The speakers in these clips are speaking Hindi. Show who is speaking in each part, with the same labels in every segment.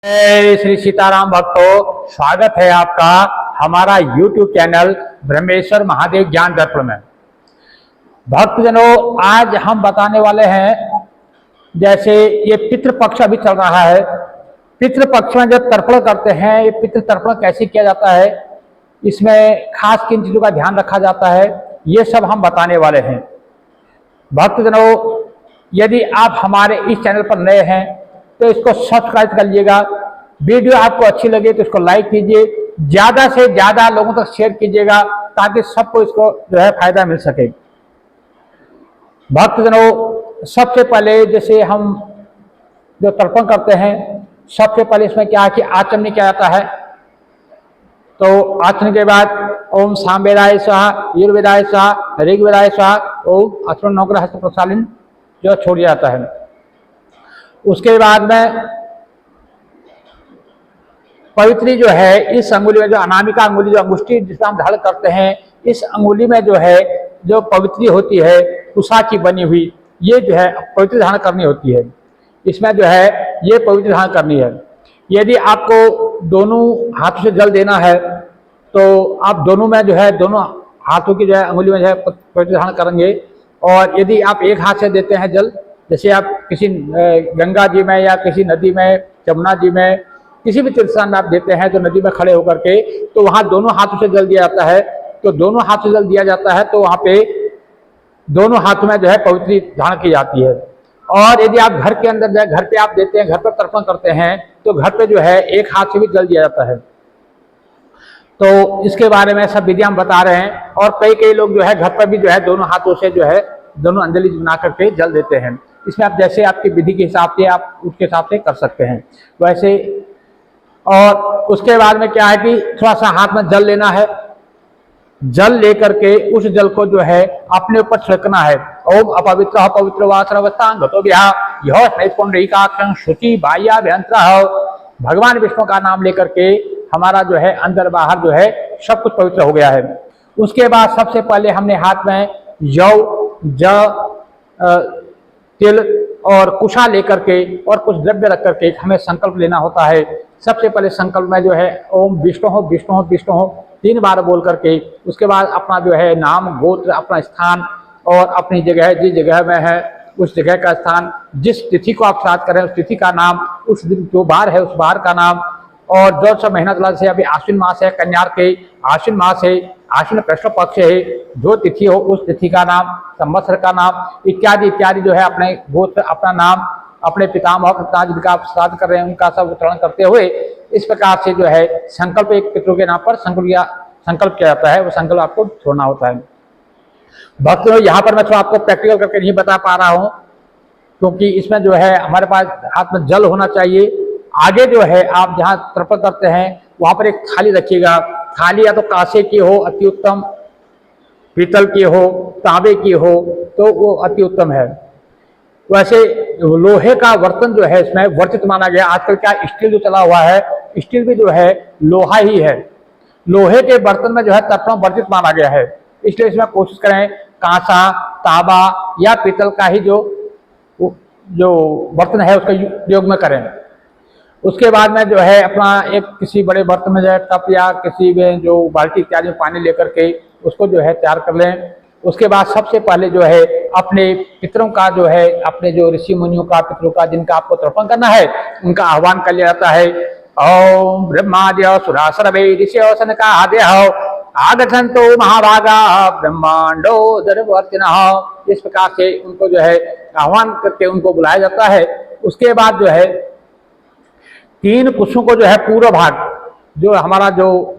Speaker 1: जय श्री सीताराम भक्तों, स्वागत है आपका हमारा YouTube चैनल ब्रह्मेश्वर महादेव ज्ञान दर्पण में। भक्तजनों, आज हम बताने वाले हैं, जैसे ये पितृपक्ष अभी चल रहा है। पितृपक्ष में जब तर्पण करते हैं, ये पितृ तर्पण कैसे किया जाता है, इसमें खास किन चीजों का ध्यान रखा जाता है, ये सब हम बताने वाले हैं। भक्तजनों, यदि आप हमारे इस चैनल पर नए हैं तो इसको सब्सक्राइब कर लीजिएगा। वीडियो आपको अच्छी लगे तो इसको लाइक कीजिए, ज्यादा से ज्यादा लोगों तक शेयर कीजिएगा ताकि सबको इसको जो है फायदा मिल सके। भक्तजनों, सबसे पहले जैसे हम जो तर्पण करते हैं, सबसे पहले इसमें क्या है कि आचमन किया जाता है। तो आचमन के बाद ओम सामवेदाय स्वाहा, युर्वेदाय स्वाहा, ऋग्वेदाय स्वाहा, ओम अश्विन नवग्रह हस्त प्रक्षालन जो छोड़ जाता है। उसके बाद में पवित्री जो है इस अंगुली में, जो अनामिका अंगुली, जो अंगुष्ठी जिसमें हम धारण करते हैं, इस अंगुली में जो है जो पवित्री होती है उषा की बनी हुई, ये जो है पवित्र धारण करनी होती है। इसमें जो है ये पवित्र धारण करनी है। यदि आपको दोनों हाथों से जल देना है तो आप दोनों में जो है, दोनों हाथों की जो है अंगुली में जो है पवित्र धारण करेंगे। और यदि आप एक हाथ से देते हैं जल, जैसे आप किसी गंगा जी में या किसी नदी में, यमुना जी में, किसी भी तीर्थ स्थान में आप देते हैं तो नदी में खड़े होकर के, तो वहाँ दोनों हाथों से जल दिया जाता है। तो दोनों हाथों से जल दिया जाता है तो वहाँ पे दोनों हाथों में जो है पवित्री धारण की जाती है। और यदि आप घर के अंदर जाए, घर पे आप देते हैं, घर पर तर्पण करते हैं, तो घर पे जो है एक हाथ से भी जल दिया जाता है। तो इसके बारे में सब विधि हम बता रहे हैं। और कई लोग जो है घर पर भी जो है दोनों हाथों से जो है दोनों अंजलि बना करके जल देते हैं। इसमें आप जैसे आपकी विधि के हिसाब से आप उसके हिसाब से कर सकते हैं वैसे। और उसके बाद में क्या है कि थोड़ा सा हाथ में जल लेना है। जल लेकर के उस जल को जो है अपने ऊपर छिड़कना है। ओम अपवित्र पवित्र वा सर्वस्तांग गतो विहा यह पुंडरीकाक्षं शुचि बाह्याभ्यंतर। भगवान विष्णु का नाम लेकर के हमारा जो है अंदर बाहर जो है सब कुछ पवित्र हो गया है। उसके बाद सबसे पहले हमने हाथ में जौ, तिल और कुशा लेकर के और कुछ द्रव्य रख करके हमें संकल्प लेना होता है। सबसे पहले संकल्प में जो है ओम विष्णु हो विष्णु हो विष्णु हो 3 बार बोल करके, उसके बाद अपना जो है नाम, गोत्र, अपना स्थान और अपनी जगह, जिस जगह में है उस जगह का स्थान, जिस तिथि को आप श्राद्ध करें उस तिथि का नाम, उस दिन जो बार है उस बार का नाम, और जो सा महीना चला, से अभी आश्विन मास है, कन्यार के आश्विन मास है, आश्विन कृष्ण पक्ष है, जो तिथि हो उस तिथि का नाम, संवत्सर का नाम इत्यादि इत्यादि जो है अपने गोत्र, अपना नाम, अपने पितामह पिताजी जिनका आप श्राद्ध कर रहे हैं उनका सब उच्चारण करते हुए इस प्रकार से जो है संकल्प, एक पितरों के नाम पर संकल्प किया जाता है। वो संकल्प आपको छोड़ना होता है। भक्तों, यहाँ पर मैं थोड़ा आपको प्रैक्टिकल करके नहीं बता पा रहा हूँ क्योंकि इसमें जो है हमारे पास हाथ में जल होना चाहिए। आगे जो है आप जहाँ तर्पण करते हैं वहाँ पर एक थाली रखिएगा। थाली या तो कांसे की हो अति उत्तम, पीतल की हो, तांबे की हो तो वो अति उत्तम है। वैसे लोहे का बर्तन जो है इसमें वर्जित माना गया। आजकल क्या स्टील जो चला हुआ है, स्टील भी जो है लोहा ही है। लोहे के बर्तन में जो है तर्पण वर्जित माना गया है। इसलिए इसमें कोशिश करें कांसा, तांबा या पीतल का ही जो बर्तन है उसका उपयोग में करें। उसके बाद में जो है अपना एक किसी बड़े बर्तन में जो है कप या किसी में जो बाल्टी इत्यादि में पानी लेकर के उसको जो है तैयार कर लें। उसके बाद सबसे पहले जो है अपने पितरों का जो है, अपने जो ऋषि मुनियों का, पितरों का जिनका आपको तर्पण करना है उनका आह्वान कर लिया जाता है। ओम ब्रह्माद्य सुरासुरवे ऋषयो सनकादयः आगच्छन्तु महाभागा ब्रह्मांडो दर्पवर्तिनः। इस प्रकार से उनको जो है आह्वान करके उनको बुलाया जाता है। उसके बाद जो है 3 कुशों को जो है पूर्व भाग, जो हमारा जो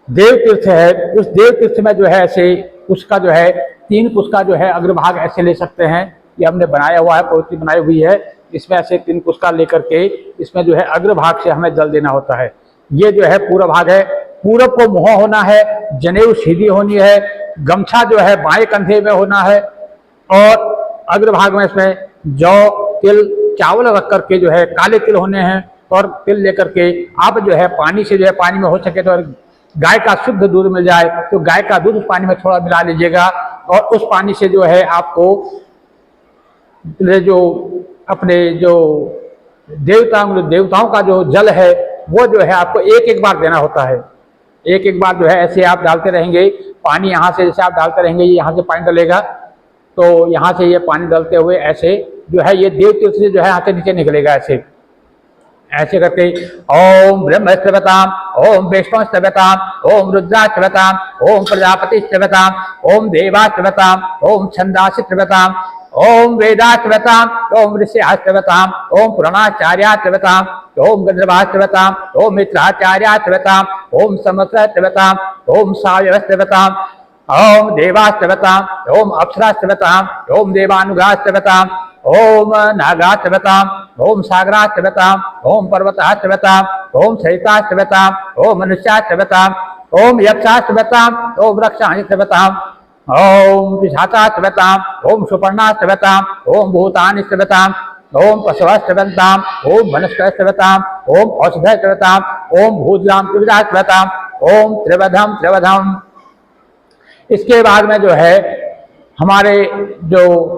Speaker 1: देव तीर्थ है उस देव तीर्थ में जो है ऐसे उसका जो है 3 कुश का जो है अग्रभाग ऐसे ले सकते हैं। ये हमने बनाया हुआ है, पवित्री बनाई हुई है। इसमें ऐसे 3 कुश का लेकर के इसमें जो है अग्रभाग से हमें जल देना होता है। ये जो है पूर्व भाग है। पूरब को मुंह होना है, जनेऊ सीधी होनी है, गमछा जो है बाएं कंधे में होना है और अग्रभाग में इसमें जौ, तिल, चावल रख करके जो है काले तिल होने हैं। और तिल लेकर के आप जो है पानी से जो है, पानी में हो सके तो गाय का शुद्ध दूध मिल जाए तो गाय का दूध उस पानी में थोड़ा मिला लीजिएगा और उस पानी से जो है आपको जो अपने जो देवताओं का जो जल है वो जो है आपको एक एक बार देना होता है। एक एक बार जो है ऐसे आप डालते रहेंगे पानी, यहाँ से जैसे आप डालते रहेंगे, ये यहाँ से पानी डलेगा तो यहाँ से ये पानी डालते हुए ऐसे जो है ये देव तीर्थ से जो है यहाँ से नीचे निकलेगा ऐसे ऐसे करके ओम ब्रह्म स्तवताम, ओम वैष्णव स्तवताम, ओम रुद्रा स्तवताम, ओम प्रजापति स्तवताम, ओम देवा स्तवताम, ओम छंदासी स्तवताम, ओम वेदा स्तवताम, ओम ऋषि स्तवताम, ओम पुराणाचार्य स्तवताम, ओम गंधर्वा स्तवताम, ओम मित्राचार्य स्तवताम, ओम समस्र स्तवताम, ओम सावयव स्तवताम, ओम देवा स्तवताम, ओम अप्सरा स्तवताम, ओम देवानुगा स्तवताम, ओम नागा स्तवताम, ओम सागरा स्तवताम, ओम पर्वता स्तवताम, ओम सरिता स्तवताम, ओम मनुष्या स्तवताम, ओम यक्षा स्तवताम, ओम रक्षाणि स्तवताम, ओम पिशाचा स्तवताम, ओम सुपर्णा स्तवताम, ओम भूतानि स्तवताम, ओम पशव स्तवताम, ओम वनस्पति स्तवताम, ओम औषध स्तवताम, ओम भूद्राम त्रिविधा स्तवताम, ओम त्रिवधम त्रिवधम। इसके बाद में जो है हमारे जो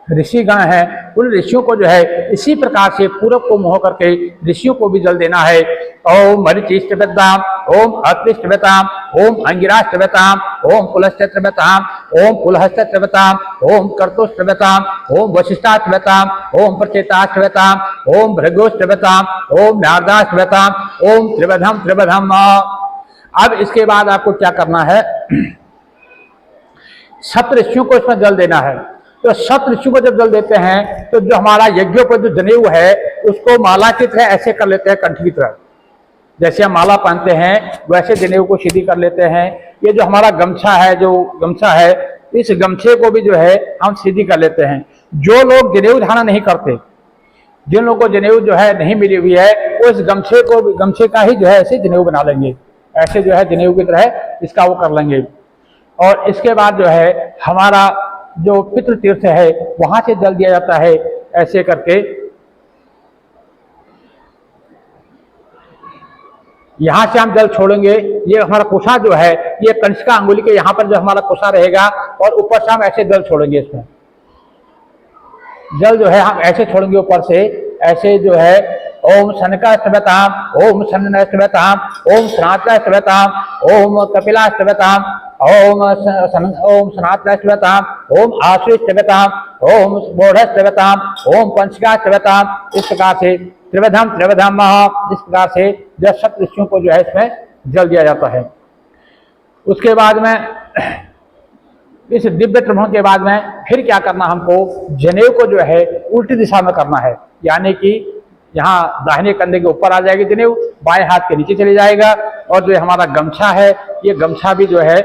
Speaker 1: ऋषिगण हैं उन ऋषियों को जो है इसी प्रकार से पूरब को मोह करके ऋषियों को भी जल देना है। ओम मरीचिष्टवताम, ओम अत्रिष्टवताम, ओम अंगिराष्टवताम, ओम पुलस्त्यवताम, ओम पुलहस्तवताम, ओम कर्तुष्टवताम, ओम वशिष्ठाष्टवताम, ओम प्रचेताष्टवताम, ओम भृगुष्टवताम, ओम नारदाष्टवताम, ओम त्रिवधम त्रिवधम। अब इसके बाद आपको क्या करना है, सप्त ऋषियों को इसमें जल देना है। तो सप्त ऋषियों को जब जल देते हैं तो जो हमारा यज्ञों पर जो जनेऊ है उसको माला की तरह ऐसे कर लेते हैं, कंठ की तरह जैसे हम माला पहनते हैं वैसे जनेऊ को सीधी कर लेते हैं। ये जो हमारा गमछा है, जो गमछा है, इस गमछे को भी जो है हम सीधी कर लेते हैं। जो लोग जनेऊ धारण नहीं करते, जिन लोगों को जनेऊ जो है नहीं मिली हुई है, वो इस गमछे का ही जो है ऐसे जनेऊ बना लेंगे, ऐसे जो है जनेऊ की तरह इसका वो कर लेंगे। और इसके बाद जो है हमारा जो पितृ तीर्थ है वहां से जल दिया जाता है ऐसे करके। यहां से हम जल छोड़ेंगे, ये हमारा कुशा जो है ये कंचका अंगुली के यहाँ पर जो हमारा कुशा रहेगा और ऊपर से हम ऐसे जल छोड़ेंगे। इसमें जल जो है हम ऐसे छोड़ेंगे ऊपर से ऐसे जो है ओम शनका स्तवताम, ओम शनन स्तवताम, ओम सनातन स्तवताम, ओम कपिला स्तवताम, ओम सनातन स्तवताम, ओम आश्री स्तवताम, ओम बोढ़ स्तवताम, ओम पंचका स्तवताम। इस प्रकार से त्रिवधम त्रिवधम इस प्रकार से जब सप्त ऋषियों को जो है इसमें जल दिया जाता है। उसके बाद में इस दिव्य त्रिभुवन के बाद में फिर क्या करना, हमको जनेऊ को जो है उल्टी दिशा में करना है, यानी कि यहाँ दाहिने कंधे के ऊपर आ जाएगी जनेऊ, बाएं हाथ के नीचे चले जाएगा और जो हमारा गमछा है ये गमछा भी जो है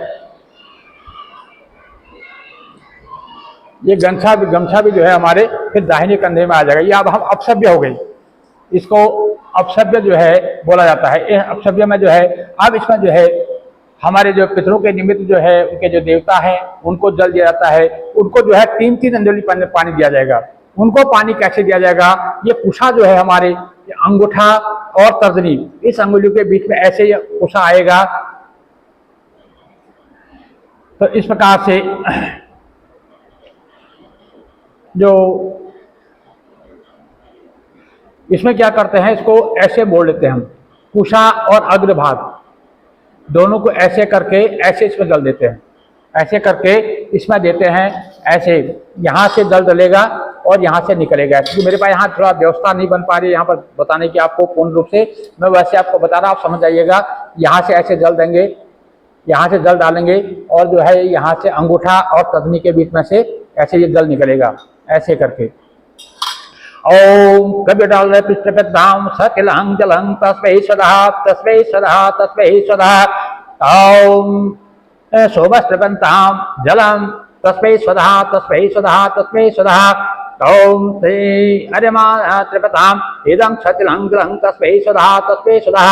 Speaker 1: गमछा भी जो है हमारे फिर दाहिने कंधे में आ जाएगा। ये अब हम अपसभ्य हो गई, इसको अपसभ्य जो है बोला जाता है। अपसभ्य में जो है अब इसमें जो है हमारे जो पितरों के निमित्त जो है उनके जो देवता हैं उनको जल दिया जाता है। उनको जो है 3-3 अंजलि पानी दिया जाएगा। उनको पानी कैसे दिया जाएगा, ये कुशा जो है हमारे अंगूठा और तर्जनी, इस अंगुलियों के बीच में ऐसे ये कुशा आएगा। तो इस प्रकार से जो इसमें क्या करते हैं, इसको ऐसे बोल लेते हैं हम, कुशा और अग्रभाग दोनों को ऐसे करके ऐसे इसमें जल देते हैं, ऐसे करके इसमें देते हैं। ऐसे यहाँ से जल डलेगा और यहाँ से निकलेगा। क्योंकि मेरे पास यहाँ थोड़ा व्यवस्था नहीं बन पा रही है यहाँ पर बताने की आपको पूर्ण रूप से, मैं वैसे आपको बता रहा, आप समझ जाइएगा। यहाँ से ऐसे जल देंगे, यहाँ से जल डालेंगे और जो है यहाँ से अंगूठा और तर्जनी के बीच में से ऐसे ये जल निकलेगा ऐसे करके। ओम कभी डाल रहे पृष्ठदाम सतिलंग जलंग तस्मै सदा तस्मै सदा तस्मै सदा। ओम सोमस्त्रपंताम जलम तस्मै सदा तस्मै सदा तस्मै सदा। ओम श्री अरिमा त्रिपताम इदं सतिलंग जलंग तस्मै सदा तस्मै सदा।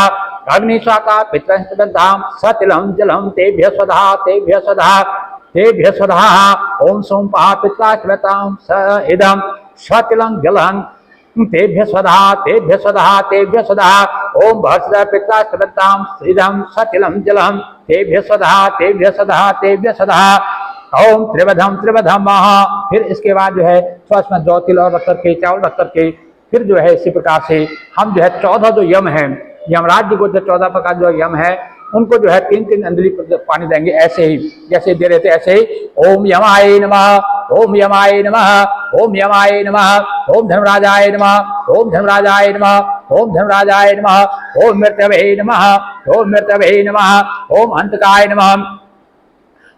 Speaker 1: अग्निस्वाता पितृपंताम सतिलंग जलम तेभ्य सदा तेभ्य सदा तेभ्य सदा। ओम सोमपा पितृपंताम स इदं सतिलंग जलंग तेभ्य सदा तेभ्य सदा तेभ्य सदा। ओम भर्षदा पितृपंताम इदं सतिलंग जलम तेभ्य सदा तेभ्य सदा तेभ्य सदा। ओम त्रिवधम त्रिवधम। फिर इसके बाद जो है थोड़ा इसमें 2 तिल और रख करके, चावल रख करके फिर जो है इसी प्रकार से हम जो है 14 जो यम है, यमराज जी को जो 14 प्रकार जो यम है उनको जो है 3-3 अंजलि पानी देंगे। ऐसे ही जैसे दे रहे थे ऐसे ही ओम यमाय नमः, ओम यमाय नमः, ओम यमाय नमः, ओम धर्मराजाय नमः, ओम धर्मराजाय नमः, ओम धर्मराजाय नमः, ओम मृत्यवे नमः, ओम मृत्यवे नमः, ओम अंतकाय नमः,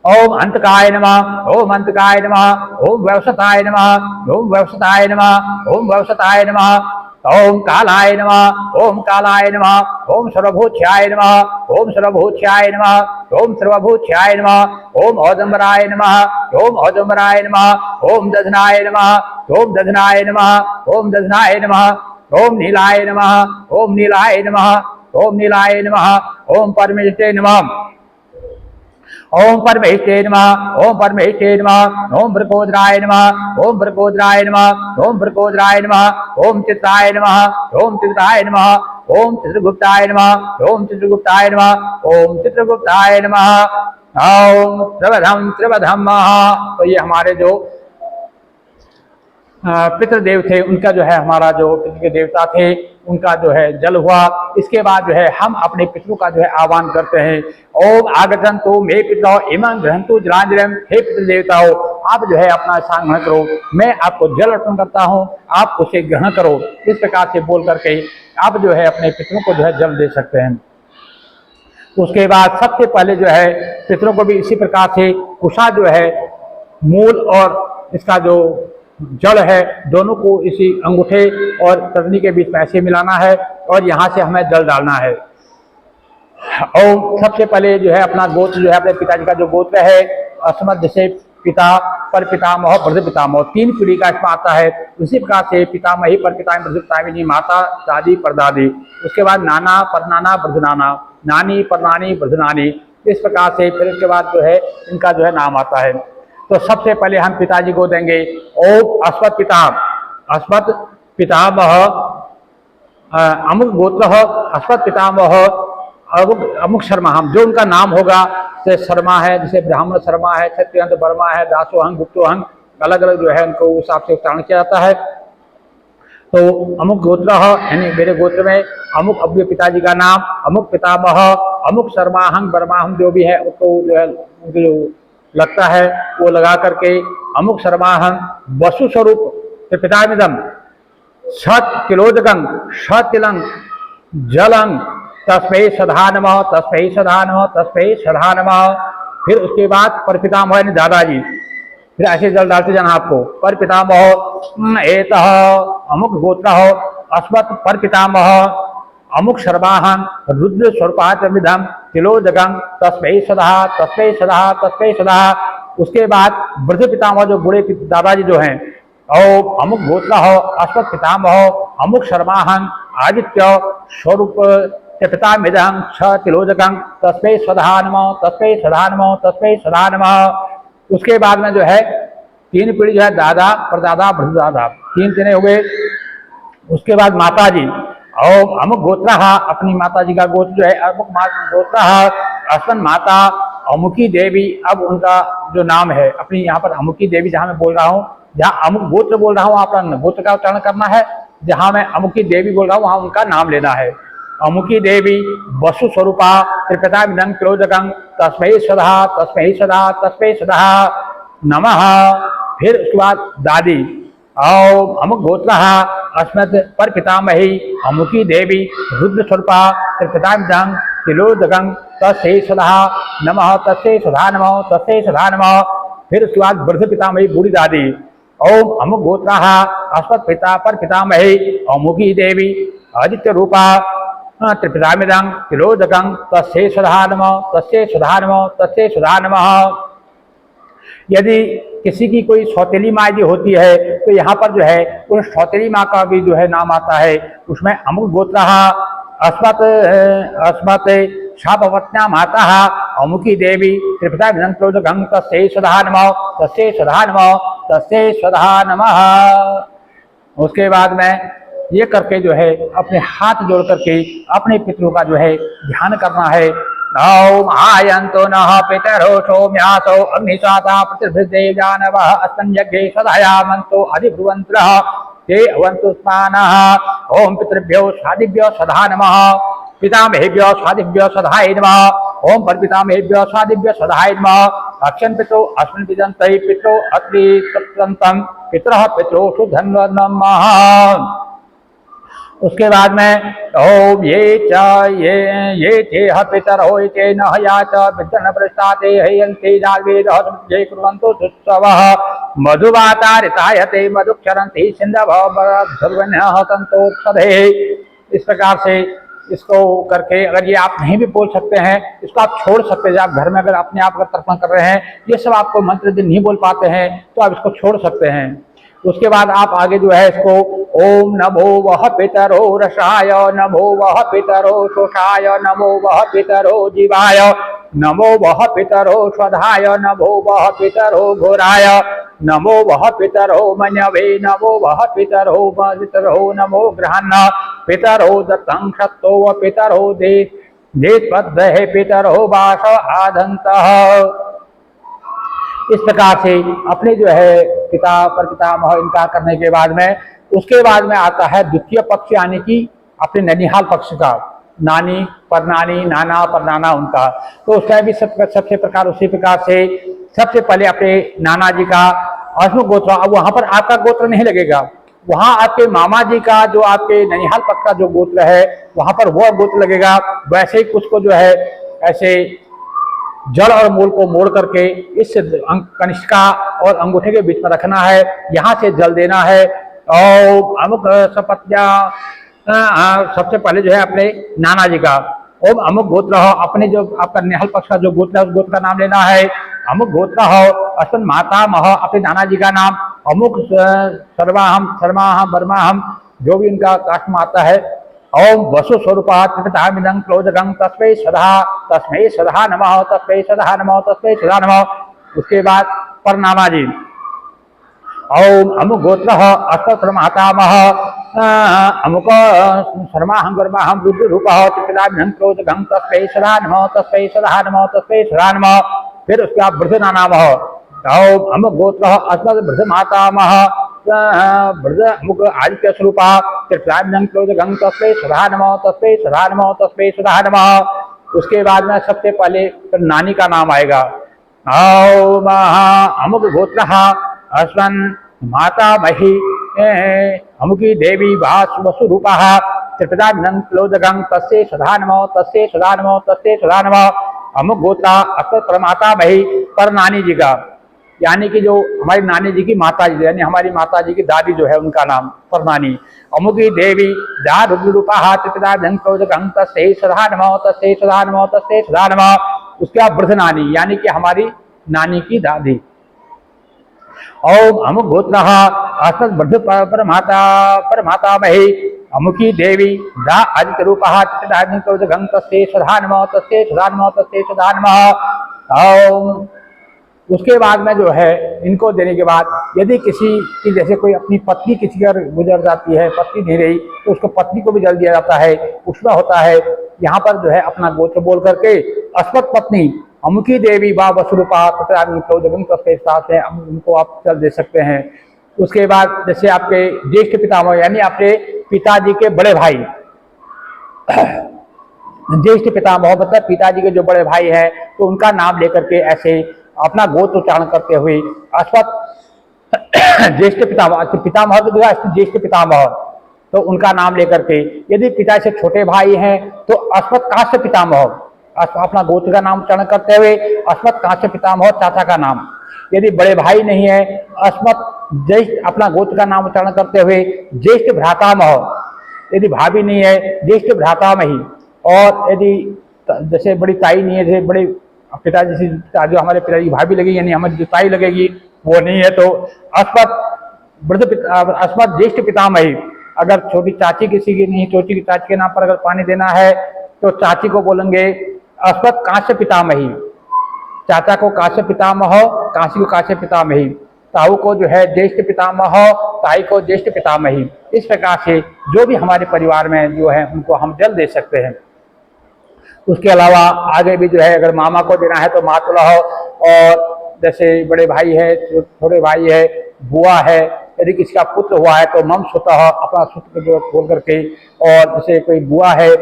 Speaker 1: ओम अंतकाय नमः, ओम अंतकाय नमः, ओम व्यवसताय नमः, ओम व्यवसताय नमः, ओम व्यवसताय नमः, ओम कालाय नमः, ओम कालाय नमः, ओम सर्वभूत्याय नमः, ओम सर्वभूत्याय नमः, ओम सर्वभूत्याय नमः, ओम औदंबराय नमः, ओम औदंबराय नमः, ओम दधनाय नमः, ओम दधनाय नमः, ओम दधनाय नमः, ओम नीलाय नमः, ओम नीलाय नमः, ओम नीलाय नमः, ओम परमेष्टे नमः, ओम परमेष्टे नमः, ओम परमेष्टे नमः, ओम वृकोदराय नमः, ओम वृकोदराय नमः, ओम वृकोदराय नमः, ओम चित्राय नमः, ओम चित्राय नमः, ओम चित्रगुप्ताय नमः, ओम चित्रगुप्ताय नमः, ओम चित्रगुप्ताय नमः, ओम त्रिवधम त्रिवधम। तो ये हमारे जो पितृदेव थे उनका जो है हमारा जो पितृ के देवता थे उनका जो है जल हुआ। इसके बाद जो है हम अपने पितरों का जो है आह्वान करते हैं। ओम आगतंतु मे पितरो इमं ग्रहंतु जलांजलिम। हे पितृ देवताओं, आप जो है अपना स्थान ग्रहण करो, मैं आपको जल अर्पण करता हूँ, आप उसे ग्रहण करो। इस प्रकार से बोल करके आप जो है अपने पितरों को जो है जल दे सकते हैं। उसके बाद सबसे पहले जो है पितरों को भी इसी प्रकार से कुशा जो है मूल और इसका जो जड़ है दोनों को इसी अंगूठे और करनी के बीच में ऐसे मिलाना है और यहाँ से हमें जल डालना है। और सबसे पहले जो है अपना गोत्र जो है अपने पिताजी का जो गोत्र है अस्मद जैसे पिता पर पितामह वृद्ध पितामह 3 पीढ़ी का इसमें आता है। उसी प्रकार से पितामही पर पितामह वृद्ध पितामही माता दादी परदादी, उसके बाद नाना परनाना वृद्ध नाना, नानी परनानी वृद्ध नानी। इस प्रकार से फिर इसके बाद जो है इनका जो है नाम आता है। तो सबसे पहले हम पिताजी को देंगे ओम अस्मत् पिता, अस्मत् पितामह अमुक गोत्र अस्मत् पितामह अमुक शर्मा, हम जो उनका नाम होगा जैसे शर्मा है, जैसे ब्राह्मण शर्मा है, क्षत्रिय वर्मा है, दासोहंग गुप्तोहंग, अलग अलग जो है उनको उस हिसाब से उच्चारण किया जाता है। तो अमुक गोत्र यानी मेरे गोत्र में अमुक अपने पिताजी का नाम, अमुक पितामह अमुक शर्माहंग वर्माहंग जो भी है उसको जो है उनको जो लगता है वो लगा करके अमुक शर्माहंग वसु स्वरूप पितामिदम सत किलोदकं सतिलंग जलंग तस्मै सदा नमः, तस्मै सदा नमः, तस्मै सदा नमः। फिर उसके बाद पर पितामह यानी दादाजी, फिर ऐसे जल डालते जाना आपको। पर पितामह एतः अमुक गोत्र अस्मत् पर पितामह अमुक शर्माहं रुद्र स्वरूपाचमिदं तिलोदकं तस्मै सदा तस्मै सदा तस्मै सदा। उसके बाद वृद्ध पितामह जो बूढ़े दादाजी जो हैं और अमुक गोत्र अस्मत् पितामह अमुक शर्माहं आदित्य स्वरूप पितामिदं छ तिलोदकं तस्मै सदा नमः, तस्मै सदा नमः, तस्मै सदा नमः। उसके बाद में जो है 3 पीढ़ी जो है दादा परदादा वृद्ध दादा, 3 तीन हो गए। उसके बाद माता जी और अमुक गोत्र अपनी माता जी का गोत्र जो है अमुक गोत्र अस्मन माता अमुकी देवी। अब उनका जो नाम है अपनी यहाँ पर अमुकी देवी जहाँ मैं बोल रहा हूँ, जहाँ अमुक गोत्र बोल रहा हूँ आपका गोत्र का उच्चारण करना है, जहाँ मैं अमुकी देवी बोल रहा हूँ वहाँ उनका नाम लेना है। अमुकी देवी वसु स्वरूपा त्रिपितामिदं तिलोदकं तस्मै सदा तस्मै सदा तस्मै सदा नमः। फिर उसके बाद दादी और अमुक गोत्र अस्मत् पर पितामही अमुकी देवी रुद्र स्वरूपा त्रिपितामिदं तिलोदकं तस्मै सदा नमः, तस्मै सदा नमः, तस्मै सदा नमः। फिर उसके बाद वृद्ध पितामही बूढ़ी दादी ओम अमुक गोत्र अस्मत् पिता पर पितामही अमुकी देवी आदित्य रूपा त्रिपितामिदं तिलोदकं तस्मै सदा नमः, तस्मै सदा नमः, तस्मै सदा नमः। यदि किसी की कोई सौतेली माँ यदि होती है तो यहाँ पर जो है उन सौतेली माँ का भी जो है नाम आता है। उसमें अमुक गोत्र अस्मत् अस्मत् शापवत्न्या माता अमुकी देवी त्रिपितामिदं तिलोदकं तस्मै सदा नमः, तस्मै सदा नमः, तस्मै सदा नमः। उसके बाद में ये करके जो है अपने हाथ जोड़ करके अपने पितरों का जो है ध्यान करना है। ओम आयन्तो नः पितरो सौम्यासो अग्निशाता प्रतिभिर्देव जानवः अस्मन् यज्ञे सदायामन्तो अधिब्रुवन्त्रः ते अवन्तु स्मानः। ओम पितृभ्यो स्वादिभ्यो सदा नमः। पितामहेभ्यो स्वादिभ्यो सदाय नमः। ओम परपितामहेभ्यो स्वादिभ्यो सदाय नमः। अक्षन् पितरो अस्मिन् विदन्तै पितरो अत्रि सप्तन्तं पितरः पितरो शुद्धं नमः। उसके बाद में ओम ये तेह पितरो ये न या च विद्यन प्रस्ताते हयन्ते जावेदः जय कुर्वन्तु सुत्सवः। मधुवातारितायते मधुक्षरन्ति सिन्धवः ध्रुवन्यः तन्तोत्सधे। इस प्रकार से इसको करके, अगर ये आप नहीं भी बोल सकते हैं, इसको आप छोड़ सकते हैं। आप घर में अगर अपने आप का तर्पण कर रहे हैं, ये सब आपको मंत्र दिन नहीं बोल पाते हैं, तो आप इसको छोड़ सकते हैं। उसके बाद आप आगे जो है इसको ओम नमो वह पितरो रसाय, नमो वह पितरो शोषाय, नमो वह पितरो जीवाय, नमो वह पितरो स्वधाय, नमो वह पितरो घोराय, नमो वह पितरो मन्यवे, नमो वह पितरो नमो गृहण, पितरो दत्तं क्षत्तो पितरो देशबद्धे पितरो वास आदन्तः। इस प्रकार से अपने जो है पिता पर पितामह इनका करने के बाद में, उसके बाद में आता है द्वितीय पक्ष, यानी कि अपने ननिहाल पक्ष का, नानी परनानी, नाना परनाना उनका। तो उसका भी सबसे प्रकार उसी प्रकार से सबसे पहले अपने नाना जी का अश्व गोत्र। अब वहां पर आपका गोत्र नहीं लगेगा, वहां आपके मामा जी का जो आपके ननिहाल पक्ष का जो गोत्र है वहां पर वह गोत्र लगेगा। वैसे ही कुछ को जो है ऐसे जड़ और मूल को मोड़ करके इस कनिष्का और अंगूठे के बीच में रखना है, यहाँ से जल देना है। और अमुक सपत्या सबसे पहले जो है अपने नाना जी का ओम अमुक गोत्र हो, अपने जो आपका निहल पक्ष का जो गोत्र है उस गोत्र का नाम लेना है। अमुक गोत्र हो अश्विन माता मह, अपने नाना जी का नाम। अमुक शर्माहम वर्माहम, जो भी इनका कास्ट में आता है। ओम वसु स्वरूपात्मिदं क्लोजगं तस्मै सदा नमः, तस्मै सदा नमः, तस्मै सदा नमः। उसके बाद परनामा जी ओम अमुक गोत्र अष्टमातामह अमुक शर्माहं वर्माहं रुद्ररूपः त्रिपितामिदं क्लोजगं तस्मै सदा नमः, तस्मै सदा नमः, तस्मै सदा नमः। फिर उसके बाद वृद्धनानामः ओम अमुक गोत्र अस्मद् वृद्धमातामह वृद्ध अमुक आदित्य स्वरूपा त्रिपितामिदं क्लोजगं तस्मै सदा नमः, तस्मै सदा नमः, तस्मै सदा नमः। उसके बाद में सबसे पहले फिर नानी का नाम आएगा। ओम अमुक गोत्र अस्मन् माता मही अमुकी देवी वसुरूपा त्रिपितामिदं क्लोजगं तस्मै सदा नमः, तस्मै सदा नमः, तस्मै सदा नमः। अमुक गोत्र अक्षर परमाता मही पर नानी जी का, यानी कि जो हमारी नानी जी की माता जी, यानी हमारी माता जी की दादी जो है उनका नाम परनानी। अमुकी देवी दा रुद्ररूपा त्रिपितामिदं क्लोजगं तस्मै सदा नमः, तस्मै सदा नमः, तस्मै सदा नमः। उसके बाद वृद्ध नानी, यानी कि हमारी नानी की दादी। ओम अमुक गोत्र अस्मद् वृद्ध परमाता मही अमुकी देवी दा आदित्य रूपा त्रिपितामिदं क्लोजगं तस्मै सदा नमः, तस्मै सदा नमः, तस्मै सदा नमः। ओम उसके बाद में जो है इनको देने के बाद यदि किसी की जैसे कोई अपनी पत्नी किसी का गुजर जाती है, पत्नी नहीं रही, तो उसको पत्नी को भी जल दिया जाता है, उष्मा होता है। यहाँ पर जो है अपना गोत्र बोल करके अस्मत् पत्नी अमुकी देवी बा वसुरूपा से उनको आप जल दे सकते हैं। उसके बाद जैसे आपके ज्येष्ठ पितामह, यानी आपके पिताजी के बड़े भाई, ज्येष्ठ पितामह मतलब पिताजी के जो बड़े भाई हैं, तो उनका नाम लेकर के ऐसे अपना गोत्र उच्चारण करते हुए अश्वत्थ ज्येष्ठ पितामह तो ज्येष्ठ पितामह, तो उनका नाम लेकर के। यदि पिता से छोटे भाई हैं तो अश्वत्थ काश्य पितामह, अपना गोत्र का नाम उच्चारण करते हुए अश्वत्थ काश्य पितामह चाचा का नाम। यदि बड़े भाई नहीं है अश्वत्थ ज्येष्ठ अपना गोत्र का नाम उच्चारण करते हुए ज्येष्ठ भ्रातामह, यदि भाभी नहीं है ज्येष्ठ भ्रातामही। और यदि जैसे बड़ी ताई नहीं है, जैसे बड़े पिताजी से जो हमारे पिताजी की भाभी लगेगी, यानी हमारी जो ताई लगेगी वो नहीं है, तो अश्वत्थ ज्येष्ठ पितामही। अगर छोटी चाची किसी की नहीं, छोटी की चाची के नाम पर अगर पानी देना है तो चाची को बोलेंगे अश्वत्थ काश्य पितामही, चाचा को काश्य पितामह, काशी को काश्य पितामही, ताऊ को जो है ज्येष्ठ पितामह, ताई को ज्येष्ठ पितामही। इस प्रकार से जो भी हमारे परिवार में जो है उनको हम जल दे सकते हैं। उसके अलावा आगे भी जो है अगर मामा को देना है तो मातुला हो, और जैसे बड़े भाई है, छोटे भाई है, बुआ है, यदि किसी का पुत्र हुआ है तो मम स्वतः अपना सूत्र जो बोल करके, और जैसे कोई बुआ है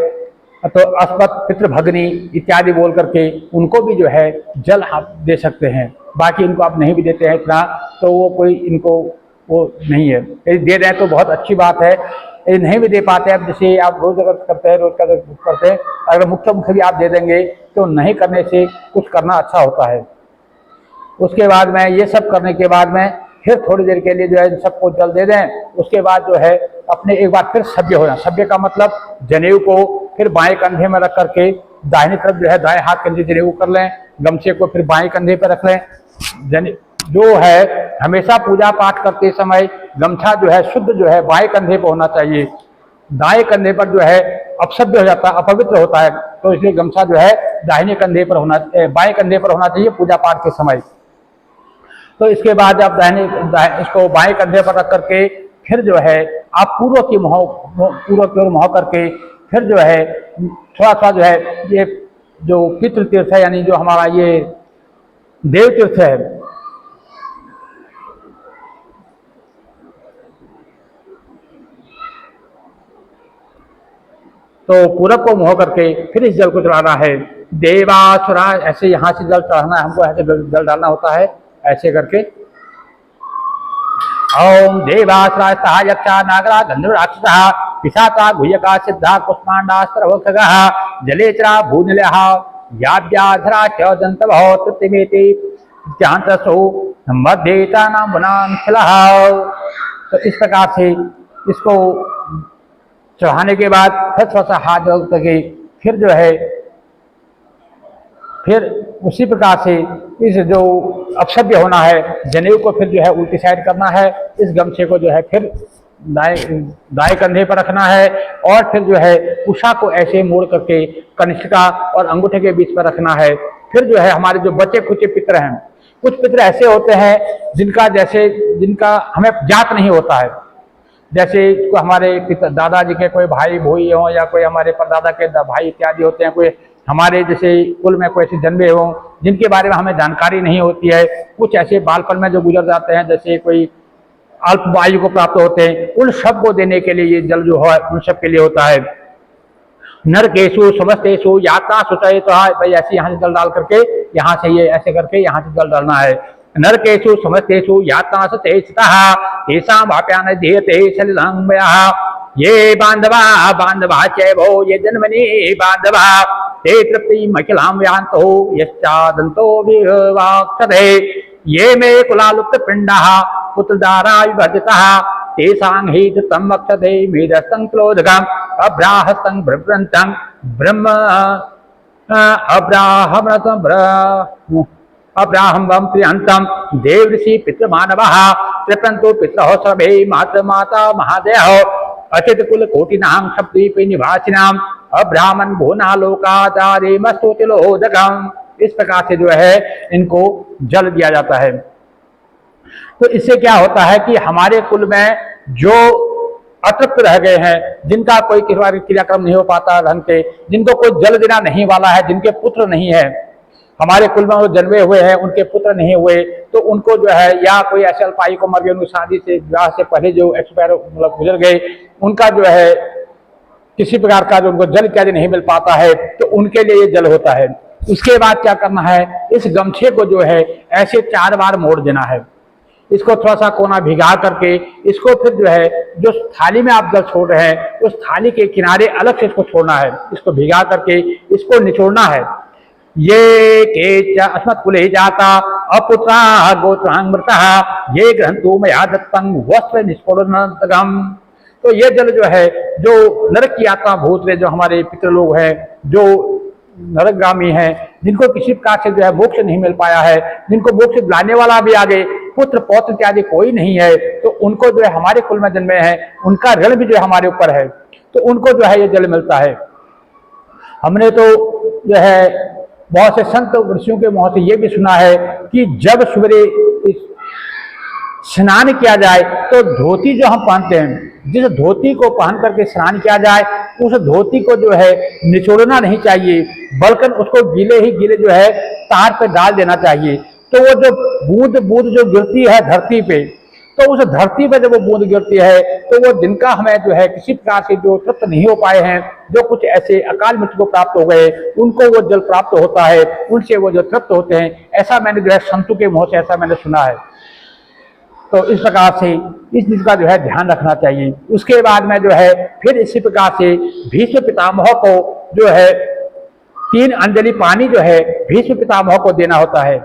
Speaker 1: तो अस्मत् पितृभगिनी इत्यादि बोल करके उनको भी जो है जल आप दे सकते हैं। बाकी इनको आप नहीं भी देते हैं इतना तो वो कोई इनको वो नहीं है, यदि दे रहे हैं तो बहुत अच्छी बात है। यदि नहीं भी दे पाते हैं, अब जैसे आप रोज अगर करते हैं, रोज का करते हैं, अगर मुख्य मुख्य भी आप दे देंगे तो नहीं करने से कुछ करना अच्छा होता है। उसके बाद में ये सब करने के बाद में फिर थोड़ी देर के लिए जो है सबको जल दे दें। उसके बाद जो है अपने एक बार फिर सभ्य हो जाए। सभ्य का मतलब जनेऊ को फिर बाएं कंधे में रख करके दाहिनी तरफ जो है दाएं हाथ कंधे जनेऊ कर लें, गमछे को फिर बाएं कंधे पर रख लें। जो है हमेशा पूजा पाठ करते समय गमछा जो है शुद्ध जो है बाएं कंधे पर होना चाहिए। दाएं कंधे पर जो है अपसभ्य हो जाता है, अपवित्र होता है, तो इसलिए गमछा जो है दाहिने कंधे पर होना, बाएं कंधे पर होना चाहिए पूजा पाठ के समय। तो इसके बाद आप इसको बाएं कंधे पर रख करके फिर जो है आप पूर्व की ओर मुँह करके फिर जो है थोड़ा सा जो है ये जो पितृ तीर्थ है, यानी जो हमारा ये देव तीर्थ है, तो पूरब को मुँह करके फिर इस जल को चढ़ाना है। देवासुरा ऐसे यहाँ से जल चढ़ाना है, हमको ऐसे जल डालना होता है ऐसे करके। ओम देवासुरा सहायक्षा नागरा गंधर्वराक्षसः पिशाचा गुह्यका सिद्धा कुष्मांडास्त्रवक्षगः जलेचरा भूनिलयः याव्याधरा च दन्तवः तृप्तिमेति ज्ञानतसो मध्येतानां वनांखिलः। तो इस प्रकार से इसको चढ़ाने के बाद फिर थोड़ा सा हाथ जोड़ करके फिर जो है फिर उसी प्रकार से इस जो अपसभ्य होना है जनेऊ को फिर जो है उल्टी साइड करना है। इस गमछे को जो है फिर दाएं कंधे पर रखना है और फिर जो है उषा को ऐसे मोड़ करके कनिष्ठिका और अंगूठे के बीच पर रखना है। फिर जो है हमारे जो बचे खुचे पितर हैं, कुछ पितर ऐसे होते हैं जिनका हमें ज्ञात नहीं होता है, जैसे हमारे दादाजी के कोई भाई भोई हो या कोई हमारे परदादा के भाई इत्यादि होते हैं, कोई हमारे जैसे कुल में कोई ऐसे जन्मे हों जिनके बारे में हमें जानकारी नहीं होती है। कुछ ऐसे बालपन में जो गुजर जाते हैं, जैसे कोई अल्प आयु को प्राप्त होते हैं, उन सब को देने के लिए ये जल जो है उन सब के लिए होता है। नरकेशु समस्तेषु यात्रा सुचय, तो भाई ऐसे यहाँ से जल डाल करके यहाँ से ये ऐसे करके यहाँ से जल डालना है। नरकेशु समस्तेषु यात्रा सचेतः तेषां वाप्यान देहते सलिलांगमयः ये बांधवा चैवो ये जन्मनि बांधवा ते तृप्तिमखिलां यान्तो यश्चादन्तो विवाक्षते ये मे कुलालुप्त पिण्डः पुत्रदारा विवर्जितः तेषां हि तं वक्षते मेदस्तं क्लोदकम् अब्राहस्तं भ्रव्रन्तं ब्रह्म अब्राहम प्रियंतम देव ऋषि पितृमानवः तृप्यन्तु पितरः सर्वे माता महादेहो अचित कुल कोटिनां सप्तद्वीप निवासिनां अब्राह्मण भुवनालोकाचारे मस्तोतिलोदकम्। इस प्रकार से जो है इनको जल दिया जाता है। तो इससे क्या होता है कि हमारे कुल में जो अतृप्त रह गए हैं, जिनका कोई क्रियाक्रम नहीं हो पाता ढंग से, जिनको कोई जल देना नहीं वाला है, जिनके पुत्र नहीं है, हमारे कुल में वो जन्मे हुए हैं उनके पुत्र नहीं हुए, तो उनको जो है या कोई ऐसे अल्पायु को मर गए, उनको शादी से विवाह से पहले जो एक्सपायर मतलब गुजर गए, उनका जो है किसी प्रकार का जो उनको जल इत्यादि नहीं मिल पाता है, तो उनके लिए ये जल होता है। उसके बाद क्या करना है, इस गमछे को जो है ऐसे 4 बार मोड़ देना है। इसको थोड़ा सा कोना भिगा करके इसको फिर जो है जो थाली में आप जल छोड़ रहे हैं उस थाली के किनारे अलग से इसको छोड़ना है। इसको भिगा करके इसको निचोड़ना है। ये के अस्मत् कुले जाता अपुत्रा गोत्रांगमृता ये ग्रंथो मया दत्तं वस्त्र निष्फोड़नतगम। तो ये जल जो है जो नरक की आत्मा भूत जो हमारे पितृ लोग हैं, जो नरकगामी हैं, जिनको किसी प्रकार से जो है मोक्ष नहीं मिल पाया है, जिनको मोक्ष दिलाने वाला भी आगे पुत्र पौत्र इत्यादि कोई नहीं है, तो उनको जो है हमारे कुल में जन्मे हैं, उनका ऋण भी जो है हमारे ऊपर है, तो उनको जो है ये जल मिलता है। हमने तो जो है बहुत से संत ऋषियों के मुँह से ये भी सुना है कि जब सवेरे स्नान किया जाए तो धोती जो हम पहनते हैं, जिस धोती को पहन करके स्नान किया जाए उस धोती को जो है निचोड़ना नहीं चाहिए, बल्कि उसको गीले ही गीले जो है तार पे डाल देना चाहिए। तो वो जो बूंद बूंद जो गिरती है धरती पे, तो उस धरती पर जब वो बूंद गिरती है तो वो जिनका हमें जो है किसी प्रकार से जो तृप्त नहीं हो पाए हैं, जो कुछ ऐसे अकाल मृत्यु को प्राप्त हो गए, उनको वो जल प्राप्त होता है, उनसे वो जो तृप्त होते हैं। ऐसा मैंने जो है संतों के मुंह से ऐसा मैंने सुना है। तो इस प्रकार से इस चीज का जो है ध्यान रखना चाहिए। उसके बाद में जो है फिर इसी प्रकार से भीष्म पितामह को जो है 3 अंजलि पानी जो है भीष्म पितामह को देना होता है,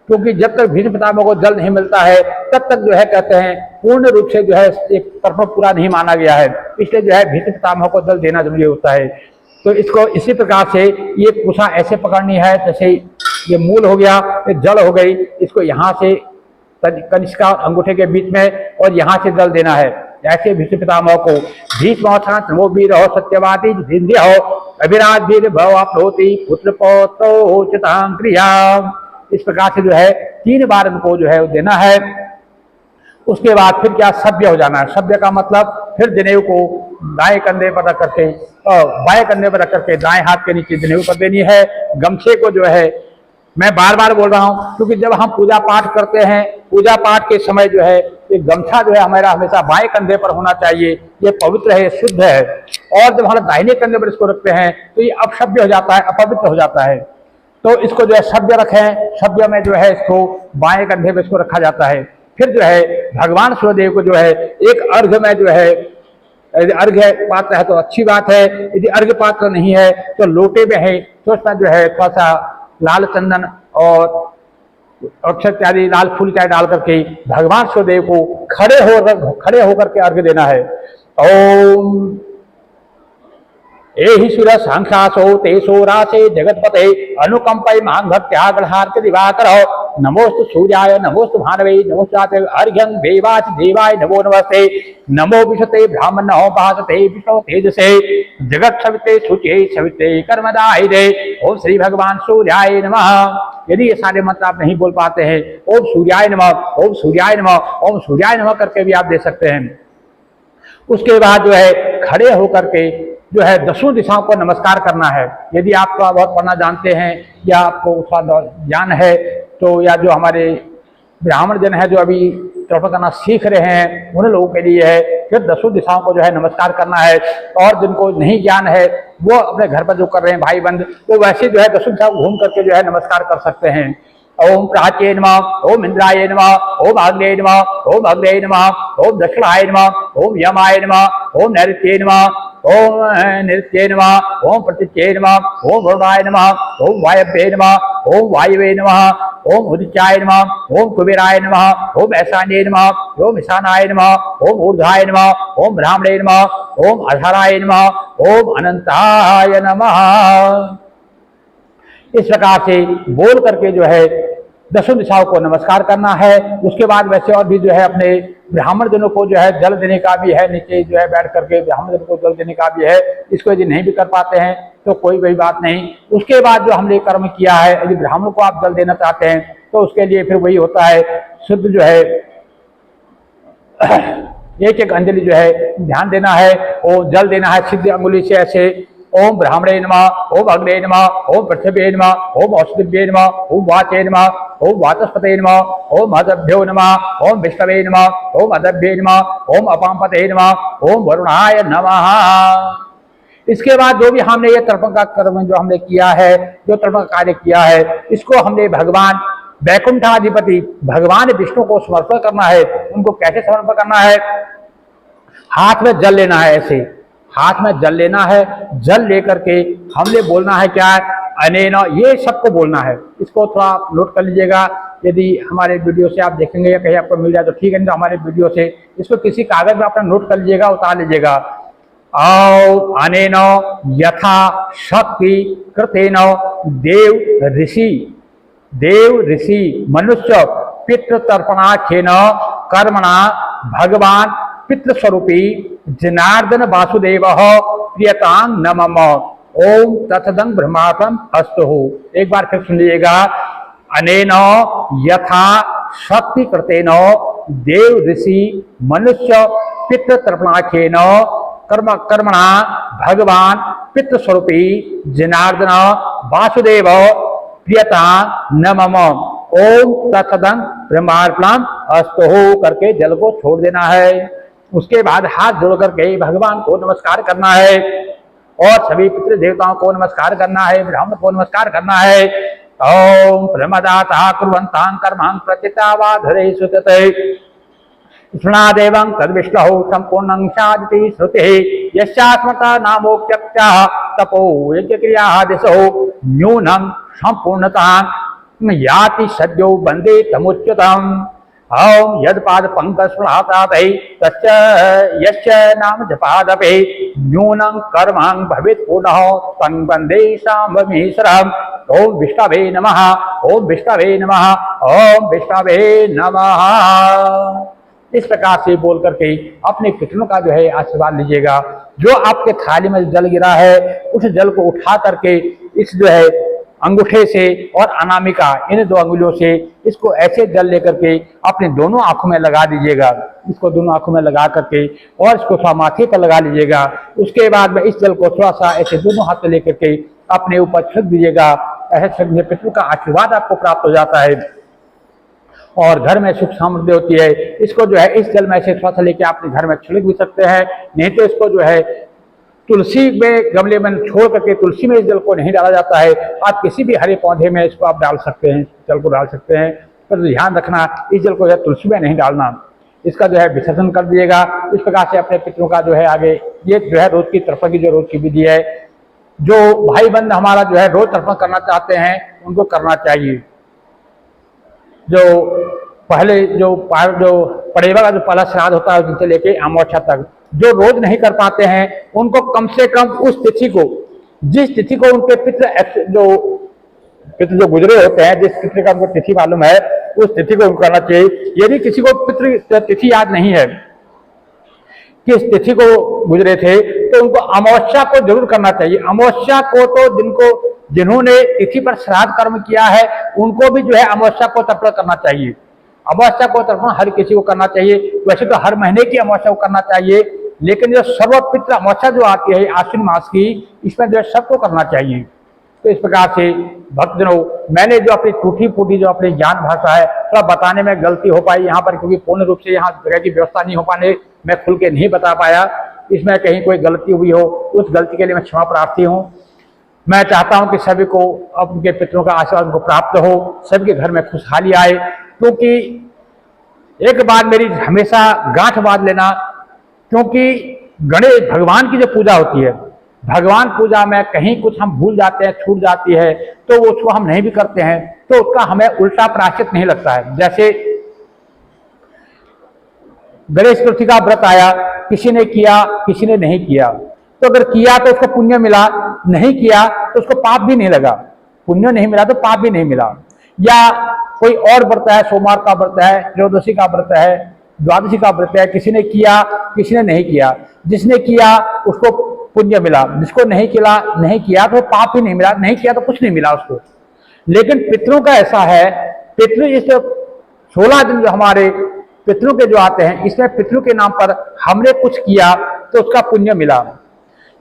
Speaker 1: क्योंकि जब तक भीष्म पितामह को जल नहीं मिलता है तब तक जो है कहते हैं पूर्ण रूप से जो है एक तरफ पूरा नहीं माना गया है, इसलिए जो है भीष्म पितामह को जल देना जरूरी होता है। तो इसको इसी प्रकार से ये कुशा ऐसे पकड़नी है, जैसे ये मूल हो गया, ये जल हो गई, इसको यहाँ से कनिष्का और अंगूठे के बीच में और यहाँ से जल देना है। ऐसे भीष्म पितामह को भीष्म नमो वीर हो सत्यवादी जिंदे हो अभिराज वीर भव आपलोति पुत्र पौतो चितां क्रिया। इस प्रकार से जो है 3 बार उनको जो है देना है। उसके बाद फिर क्या सभ्य हो जाना है। सभ्य का मतलब फिर जनेऊ को दाएं कंधे पर रख करके बाएं कंधे पर रख करके दाएं हाथ के नीचे जनेऊ कर देनी है। गमछे को जो है मैं बार बार बोल रहा हूं क्योंकि जब हम पूजा पाठ करते हैं, पूजा पाठ के समय जो है ये गमछा जो है हमारा हमेशा बाएं कंधे पर होना चाहिए। ये पवित्र है, शुद्ध है। और जब हम दाहिने कंधे पर इसको रखते हैं तो ये अपसभ्य हो जाता है, अपवित्र हो जाता है। तो इसको जो है सभ्य रखें। सभ्य में जो है इसको बाएं कंधे पर इसको रखा जाता है। फिर जो है भगवान सूर्यदेव को जो है एक अर्घ्य में जो है, यदि अर्घ्य पात्र है तो अच्छी बात है, यदि अर्घ्य पात्र नहीं है तो लोटे में है तो उसमें जो है थोड़ा सा लाल चंदन और अक्षत इत्यादि लाल फूल इत्यादि डाल करके भगवान सूर्यदेव को खड़े होकर के अर्घ्य देना है। ओम एहि सुर सांख्यासो तेसो रासे जगतपते अनुकंपय मां भक्त्याग्रहार्थ दिवाकर नमोस्तु सूर्याय नमोस्तु भानवे नमोस्ते अर्घ्यं देवाच देवाय नमो नमस्ते नमो विशते ब्राह्मण भासते विष्णु तेजसे जगत सविते शुचे सविते कर्मदायिने ओम श्री भगवान सूर्याय नमः। यदि ये सारे मंत्र आप नहीं बोल पाते हैं, ओम सूर्याय नमः, ओम सूर्याय नमः, ओम सूर्याय नमः करके भी आप दे सकते हैं। उसके बाद जो है खड़े होकर के जो है 10 दिशाओं को नमस्कार करना है। यदि आप थोड़ा बहुत पढ़ना जानते हैं या आपको थोड़ा ज्ञान है तो, या जो हमारे ब्राह्मण जन है जो अभी तर्पण करना सीख रहे हैं उन लोगों के लिए है फिर 10 दिशाओं को जो है नमस्कार करना है। और जिनको नहीं ज्ञान है वो अपने घर पर जो कर रहे हैं भाई बंद, वो वैसे जो है 10 दिशाओं घूम करके जो है नमस्कार कर सकते हैं। ओम प्राच्ये नमः, ओम इंद्राय नमः, ओम आग्नेय नमः, ओम अग्नेय नमः, ओम दक्षिणाय नमः, ओम यमाय नमः, ओम नैऋत्ये नमः, ओम नृत्ये नमः, ओम प्रतीच्ये नमः, ओम वरुणाय नमः, ओम वायव्ये नमः, ओम वायवे नमः, ओम उदित्याय नमः, ओम कुबेराय नमः, ओम ऐशान्ये नमः, ओम ईशानाय नमः, ओम ऊर्ध्वाय नमः, ओम ब्राह्मणे नमः, ओम अधाराय नमः, ओम अनंताय नमः। इस प्रकार से बोल करके जो है 10 दिशाओं को नमस्कार करना है। उसके बाद वैसे और भी जो है अपने ब्राह्मण जनों को जो है जल देने का भी है, नीचे जो है बैठ करके ब्राह्मण जनों को जल देने का भी है। इसको यदि नहीं भी कर पाते हैं तो कोई बात नहीं। उसके बाद जो हमने कर्म किया है, यदि ब्राह्मण को आप जल देना चाहते हैं तो उसके लिए फिर वही होता है शुद्ध जो है एक अंजलि जो है ध्यान देना है और जल देना है सिद्ध अंगुली से ऐसे। ओम ब्राह्मणे नमः, ओम अग्ने नमः, ओम पृथ्व्ये नमः, ओम औषधिभ्ये नमः, ओम वाचे नमः, ओम वाचस्पते नमः, ओम अदभ्यो नमः, ओम विष्णवे नमः, ओम अदभ्ये नमः, ओम अपांपते नमः, ओम वरुणाय नमः। इसके बाद जो भी हमने ये तर्पण का कर्म जो हमने किया है, जो तर्पण कार्य किया है, इसको हमने भगवान वैकुंठाधिपति भगवान विष्णु को समर्पण करना है। उनको कैसे समर्पण करना है? हाथ में जल लेना है, ऐसे हाथ में जल लेना है। जल लेकर के हमने बोलना है क्या? अनेना, ये सबको बोलना है। इसको थोड़ा आप नोट कर लीजिएगा। यदि हमारे वीडियो से आप देखेंगे या कहीं आपको मिल जाए तो ठीक है, नहीं तो हमारे वीडियो से इसको किसी कागज में अपना नोट कर लीजिएगा, उतार लीजिएगा। औ अनेन यथा शक्ति कृतेन देव ऋषि मनुष्य पितृतर्पणाख्येन कर्मणा भगवान पितृस्वरूपी जनार्दन वासुदेव प्रियतांग नमः। ओम तत्सदं ब्रह्मार्पणम् अस्तु। एक बार फिर सुन लीजिएगा। अनेन यथा शक्ति कृतेन देव ऋषि मनुष्य पितृतर्पणाख्येन कर्मणा भगवान पितृस्वरूपी जनार्दन वासुदेव प्रियतांग नमः। ओम तत्सदं ब्रह्मार्पणम् हस्त हो करके जल को छोड़ देना है। उसके बाद हाथ जोड़ करके भगवान को नमस्कार करना है और सभी पितृ देवताओं को नमस्कार करना है, ब्राह्मण को नमस्कार करना है। ओम प्रमदाता कुर्वन्तां कर्मां प्रचितावाधरे सुतते स्मृणादेवं तद्विष्णुः सम्पूर्णं साधति श्रुतिः यस्यास्मता नामोक्त्यक्तः तपो यज्ञक्रियाः दिशो न्यूनं सम्पूर्णतां याति सद्यो वन्दे तमुच्युतम्। ओम यदपाद पंकज स्मृणाताते तस्य यस्य नाम जपादपि न्यूनं कर्मां भवेत् पूर्णः तं वन्दे शाम्भवीश्वरम्। ओम विष्णवे नमः, ओम विष्णवे नमः, ओम विष्णवे नमः। इस प्रकार से बोल करके अपने पितरों का जो है आशीर्वाद लीजिएगा। जो आपके थाली में जल गिरा है उस जल को उठा करके इस जो है अंगूठे से और अनामिका इन दो अंगुलियों से इसको ऐसे जल लेकर के अपने दोनों आंखों में लगा दीजिएगा। इसको दोनों आंखों में लगा करके और इसको थोड़ा माथे पर लगा लीजिएगा। उसके बाद में इस जल को थोड़ा सा ऐसे दोनों हाथ में लेकर के अपने ऊपर छिड़क दीजिएगा। ऐसे छिड़कने पितरों का आशीर्वाद आपको प्राप्त हो जाता है और घर में सुख समृद्धि होती है। इसको जो है इस जल में से थोड़ा सा लेके अपने घर में छिड़क भी सकते हैं, नहीं तो इसको जो है तुलसी में गमले में छोड़ करके, तुलसी में इस जल को नहीं डाला जाता है, आप किसी भी हरे पौधे में इसको आप डाल सकते हैं, जल को डाल सकते हैं। पर ध्यान रखना इस जल को जो है तुलसी में नहीं डालना, इसका जो है विसर्जन कर दिएगा। इस प्रकार से अपने पितरों का जो है आगे ये जो है रोज की तर्पण की जो रोज की विधि है, जो भाई बंद हमारा जो है रोज तर्पण करना चाहते हैं उनको करना चाहिए। जो पहले जो पड़ेवा का जो पहला श्राद्ध होता है उनसे लेके अमावस्या तक जो रोज नहीं कर पाते हैं उनको कम से कम उस तिथि को, जिस तिथि को उनके पितृ जो गुजरे होते हैं, जिस पितृ का उनको तिथि मालूम है उस तिथि को उनको करना चाहिए। यदि किसी को पितृ तिथि याद नहीं है किस तिथि को गुजरे थे तो उनको अमावस्या को जरूर करना चाहिए। अमावस्या को तो जिन्होंने तिथि पर श्राद्ध कर्म किया है उनको भी जो है अमावस्या को तर्पण करना चाहिए। अमावस्या को तर्पण हर किसी को करना चाहिए। वैसे तो हर महीने की अमावस्या को करना चाहिए, लेकिन जो सर्वपितृ अमावस्या जो आती है आश्विन मास की, इसमें जो है सबको करना चाहिए। तो इस प्रकार से भक्तजनों, मैंने जो अपनी टूटी फूटी जो अपनी ज्ञान भाषा है थोड़ा बताने में गलती हो पाई यहाँ पर, क्योंकि पूर्ण रूप से यहाँ जगह की व्यवस्था नहीं हो पाने मैं खुल के नहीं बता पाया। इसमें कहीं कोई गलती हुई हो उस गलती के लिए मैं क्षमा प्रार्थी हूँ। मैं चाहता हूँ कि सभी को अपने पितरों का आशीर्वाद को प्राप्त हो, सभी के घर में खुशहाली आए। क्योंकि एक बात मेरी हमेशा गांठ बांध लेना, क्योंकि गणेश भगवान की जो पूजा होती है, भगवान पूजा में कहीं कुछ हम भूल जाते हैं, छूट जाती है, तो उसको हम नहीं भी करते हैं तो उसका हमें उल्टा प्रायश्चित नहीं लगता है। जैसे गणेश चतुर्थी का व्रत आया, किसी ने किया किसी ने नहीं किया, तो अगर किया तो उसको पुण्य मिला, नहीं किया तो उसको पाप भी नहीं लगा। पुण्य नहीं मिला तो पाप भी नहीं मिला। या कोई और व्रत है, सोमवार का व्रत है, त्रयोदशी का व्रत है, द्वादशी का व्रत है, किसी ने किया किसी ने नहीं किया, जिसने किया उसको पुण्य मिला, जिसको नहीं किया तो पाप ही नहीं मिला, नहीं किया तो कुछ नहीं मिला उसको। लेकिन पितरों का ऐसा है, पितृ इस 16 दिन जो हमारे पितरों के जो आते हैं, इसमें पितरों के नाम पर हमने कुछ किया तो उसका पुण्य मिला,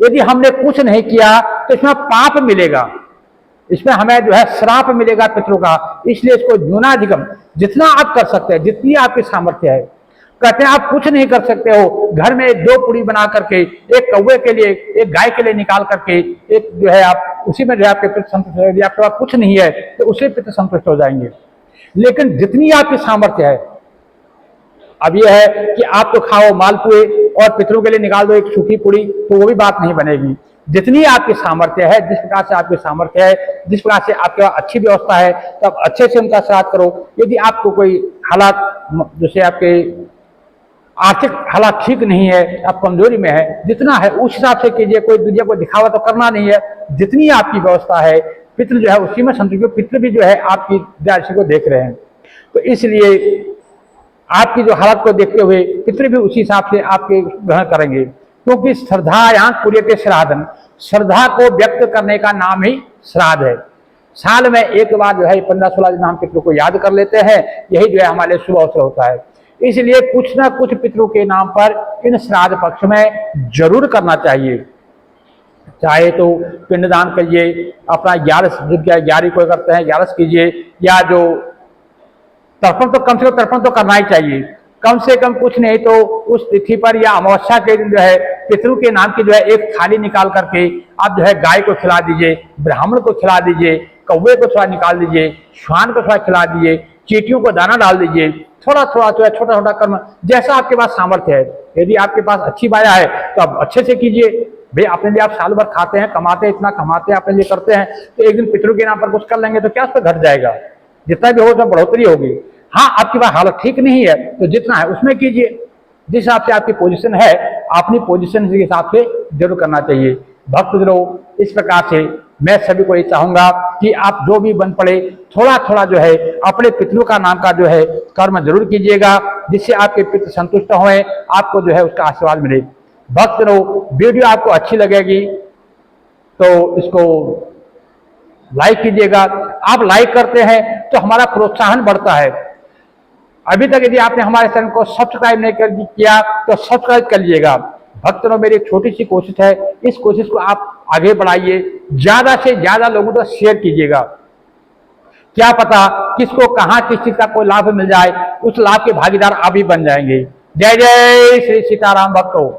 Speaker 1: यदि हमने कुछ नहीं किया तो इसमें पाप मिलेगा, इसमें हमें जो है श्राप मिलेगा पितरों का। इसलिए इसको न्यूनाधिकम जितना आप कर सकते हैं, जितनी आपकी सामर्थ्य है। कहते हैं आप कुछ नहीं कर सकते हो, घर में 2 पूड़ी बना करके एक कौवे के लिए एक गाय के लिए निकाल करके एक जो है आप उसी में जो है आपके पितृ संतुष्ट हो। यदि आपके पास कुछ नहीं है तो उसी पितृ संतुष्ट हो जाएंगे। लेकिन जितनी आपकी सामर्थ्य है, अब यह है कि आप तो खाओ मालपुए और पितरों के लिए निकाल दो एक सूखी पूड़ी, तो वो भी बात नहीं बनेगी। जितनी आपकी सामर्थ्य है, जिस प्रकार से आपकी सामर्थ्य है, जिस प्रकार से आपके पास अच्छी व्यवस्था है, तब अच्छे से उनका श्राद्ध करो। यदि आपको कोई हालात, जैसे आपके आर्थिक हालात ठीक नहीं है, आप कमजोरी में है, जितना है उस हिसाब से कीजिए। कोई दूसरे को दिखावा तो करना नहीं है, जितनी आपकी व्यवस्था है पितृ जो है उसी में संतुष्ट। पितृ भी जो है आपकी दृष्टि को देख रहे हैं, तो इसलिए आपकी जो हालत को देखते हुए पितृ भी उसी हिसाब से आपके ग्रहण करेंगे। क्योंकि श्रद्धायां कुर्यते श्राद्धम, श्रद्धा को व्यक्त करने का नाम ही श्राद्ध है। साल में एक बार जो है 15-16 दिन हम पितरों को याद कर लेते हैं, यही जो है हमारे शुभ अवसर होता है। इसलिए कुछ ना कुछ पितरों के नाम पर इन श्राद्ध पक्ष में जरूर करना चाहिए। चाहे तो पिंडदान करिए, अपना 11 को करते हैं 11 कीजिए, या जो तर्पण तो कम से कम तर्पण तो करना ही चाहिए। कम से कम कुछ नहीं तो उस तिथि पर या अमावस्या के दिन जो है पितरों के नाम की जो है एक थाली निकाल करके आप जो है गाय को खिला दीजिए, ब्राह्मण को खिला दीजिए, कौवे को थोड़ा निकाल दीजिए, श्वान को थोड़ा खिला दीजिए, चींटियों को दाना डाल दीजिए। थोड़ा थोड़ा जो है छोटा छोटा कर्म जैसा आपके पास सामर्थ्य है। यदि आपके पास अच्छी माया है तो आप अच्छे से कीजिए। भाई अपने लिए आप साल भर खाते हैं, कमाते हैं, इतना कमाते हैं, अपने लिए करते हैं, तो एक दिन पितरों के नाम पर कुछ कर लेंगे तो क्या उस पर घट जाएगा? जितना भी हो उसमें बढ़ोतरी होगी। हाँ, आपकी बात हालत ठीक नहीं है तो जितना है उसमें कीजिए। जिस हिसाब से आपकी पोजीशन है अपनी पोजीशन के हिसाब से जरूर करना चाहिए। भक्तजनों, इस प्रकार से मैं सभी को ये चाहूंगा कि आप जो भी बन पड़े थोड़ा थोड़ा जो है अपने पितरों का नाम का जो है कर्म जरूर कीजिएगा, जिससे आपके पितृ संतुष्ट हों, आपको जो है उसका आशीर्वाद मिले। भक्तजनों, वीडियो आपको अच्छी लगेगी तो इसको लाइक कीजिएगा। आप लाइक करते हैं तो हमारा प्रोत्साहन बढ़ता है। अभी तक यदि आपने हमारे चैनल को सब्सक्राइब नहीं किया तो सब्सक्राइब कर लीजिएगा। भक्तों, मेरी एक छोटी सी कोशिश है, इस कोशिश को आप आगे बढ़ाइए, ज्यादा से ज्यादा लोगों को शेयर कीजिएगा। क्या पता किसको कहां किस चीज का कोई लाभ मिल जाए, उस लाभ के भागीदार आप भी बन जाएंगे। जय जय श्री सीताराम भक्तों।